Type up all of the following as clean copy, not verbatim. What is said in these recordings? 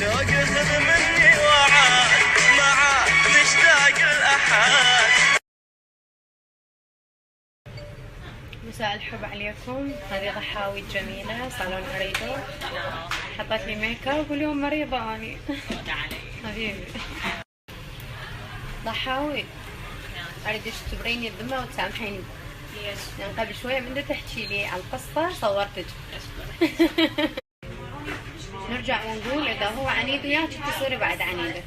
شوق خذ مني وعاد معاك نشتاق الأحد. مساء الحب عليكم. هذه ضحاوي جميلة صالون أريدو، حطت لي ميك اب واليوم مريضة أني. حبيبي ضحاوي، أريدك تبريني الذمة وتسامحيني، لأن قبل شوية من تحكي لي عن قصة صورتك. نرجع ونقول إذا هو عنيد وياك تصيري بعد عنيدة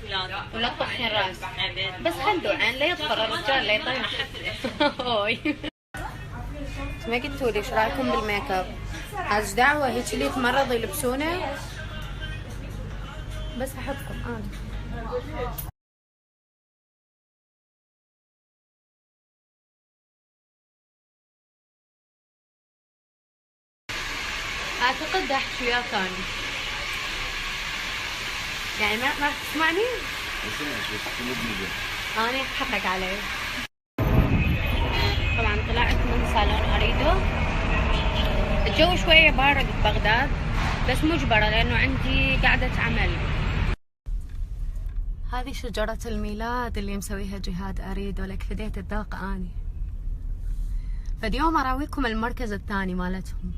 ولا تطخين راس، بس خلوا عين لا يضطر الرجال لا يطيح. ما قلتولي ايش رايكم بالميك اب؟ عايز دعوة هيك اللي يتمرضوا يلبسونه، بس احطكم انا. اعتقد احكي وياك ثاني، يعني ما راح تسمعني؟ انا حقك علي. طبعا طلعت من صالون أريدو، الجو شوية بارد ببغداد بس مجبرة لأنه عندي قعدة عمل. هذه شجرة الميلاد اللي مسويها جهاد أريدو، لك فديت الذوق أني. فاليوم أراويكم المركز الثاني مالتهم.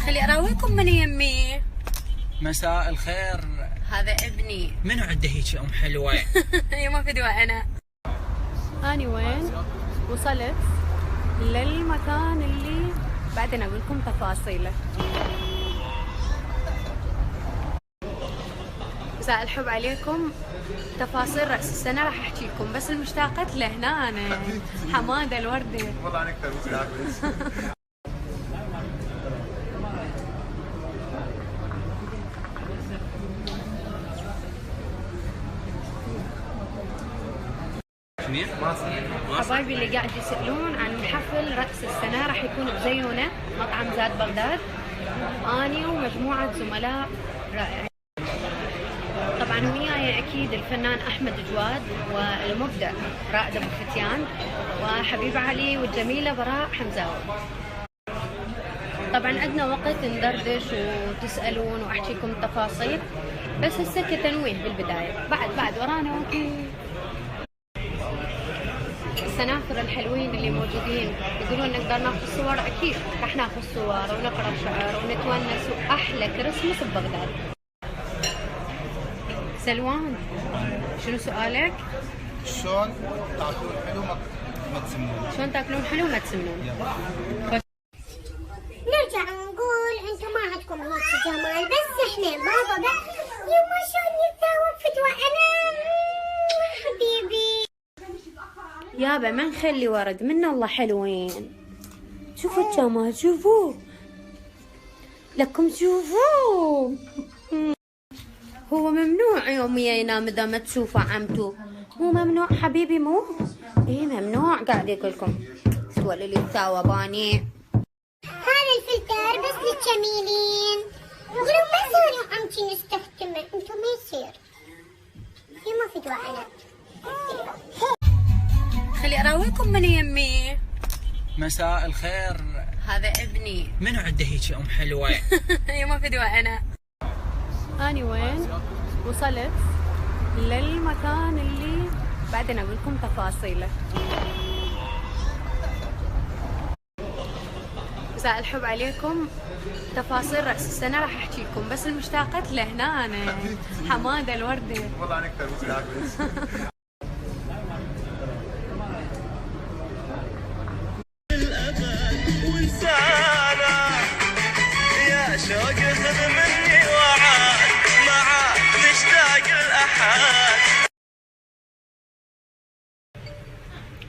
خلي أراويكم من يمي. مساء الخير. هذا ابني. منو عنده هيك ام حلوه؟ هي ما فدوة انا. اني وين وصلت للمكان اللي بعدين اقول لكم تفاصيله. مساء الحب عليكم. تفاصيل رأس السنة راح احكي لكم، بس المشتاقات لهنا انا حماده الوردة. والله انا اكثر مشتاق. حبايبي اللي قاعد يسألون عن حفل رأس السنة راح يكون بزيونة مطعم زاد بغداد، أني ومجموعة زملاء رائعين. طبعا وياي أكيد الفنان أحمد جواد والمبدع رائد أبو فتيان وحبيب علي والجميلة براء حمزاوي. طبعا عندنا وقت ندردش وتسألون وأحكيكم التفاصيل، بس هسه كتنويه بالبداية. بعد ورانا وقت. السنافر الحلوين اللي موجودين يقولون نقدر ناخذ صور، اكيد راح ناخذ صور ونقرا شعر ونتونس، واحلى كريسماس ببغداد. سلوان شنو سؤالك؟ شلون تاكلون حلو ما تسمنون؟ شلون تاكلون حلو ما تسمنون؟ نرجع نقول انتم ما عندكم هيك جمال، بس احنا بابا يما شلون يتساوى فتوى انا حبيبي. يابا ما نخلي ورد من الله حلوين. شوفوا الجمال، شوفوا لكم، شوفوا. هو ممنوع يوميا ينام اذا ما تشوفه عمته، مو ممنوع حبيبي، مو ايه ممنوع. قاعد يقول لكم فتوى اللي تساوى باني. هذا الفلتر بس للجميلين، ولو ما صاروا عمتي نستخدمه انتم ما يصير. يما فتوى انا. خلي اراويكم من يمي. مساء الخير. هذا ابني. منو عنده هيك ام حلوه؟ هي ما فدوة انا. اني وين وصلت للمكان اللي بعدين اقول لكم تفاصيله. مساء الحب عليكم. تفاصيل رأس السنة راح احكي لكم، بس المشتاقات لهنا انا حماده الوردة. والله انا اكثر مشتاق. يا شوق خذ مني وعاد معاك نشتاق الأحد.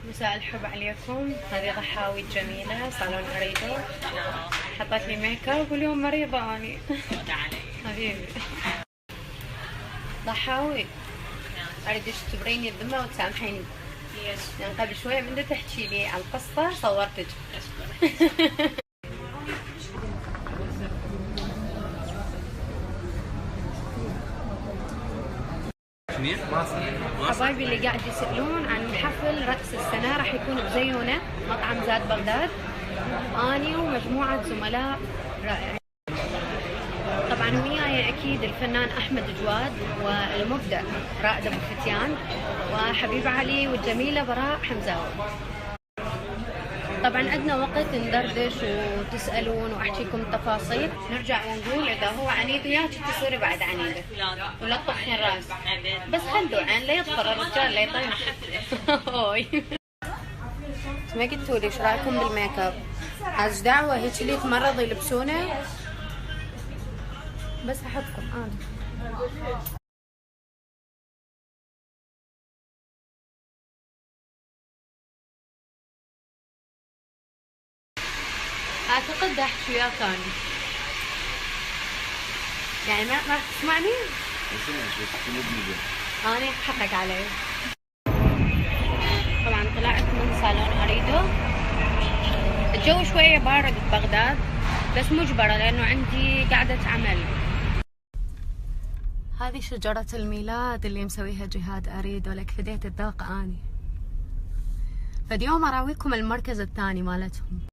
مساء الحب عليكم. هذه ضحاوي جميلة صالون أريدو، حطت لي ميك اب واليوم مريضة أني. حبيبي ضحاوي، أريدك تبريني الذمة وتسامحيني، لأن قبل شوية من تحكي لي عن قصة صورتك. حبايبي اللي قاعد يسألون عن حفل رأس السنة راح يكون بزيونة مطعم زاد بغداد، أني ومجموعة زملاء رائعين. طبعا وياي أكيد الفنان أحمد جواد والمبدع رائد أبو فتيان وحبيب علي والجميلة براء حمزاوي. طبعا عندنا وقت ندردش وتسألون وأحكيكم التفاصيل. نرجع ونقول إذا هو عنيد وياك تصيري بعد عنيدة ولا تطخين الراس، بس خلوا عين لا يضفر الرجال لا يطيح. ما قلتوا لي ايش رايكم بالميك اب؟ عايز دعوة هيك اللي يتمرض يلبسونه، بس احطكم انا. اعتقد احكي وياك ثاني، يعني ما راح تسمعني؟ انا حقك علي. طبعا طلعت من صالون اريدو. الجو شوية بارد ببغداد بس مجبرة لانه عندي قعدة عمل. هذه شجرة الميلاد اللي مسويها جهاد اريدو، لك فديت الذوق اني. فاليوم اراويكم المركز الثاني مالتهم.